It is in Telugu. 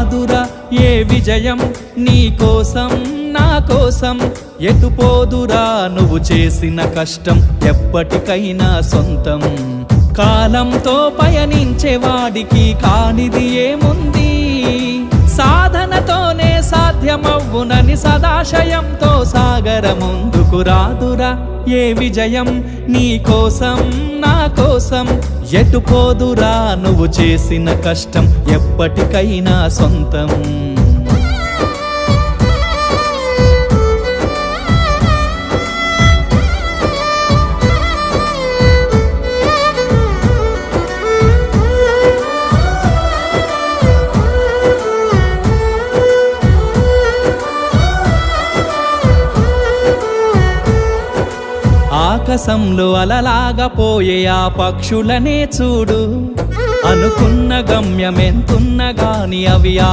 అదురా ఏ విజయం నీ కోసం నా కోసం ఎటుపోదురా నువ్వు చేసిన కష్టం ఎప్పటికైనా సొంతం కాలంతో పయనించే వాడికి కానిది ఏముంది సాధనతోనే సాధ్యమవ్వునని సదాశయంతో సాగర ముందుకు రాదురా ఏ విజయం నీ కోసం నా కోసం ఎటుపోదురా నువ్వు చేసిన కష్టం ఎప్పటికైనా సొంతం ఆకాశంలో అలలాగా పోయే ఆ పక్షులనే చూడు అనుకున్న గమ్యమెంతున్న గాని అవి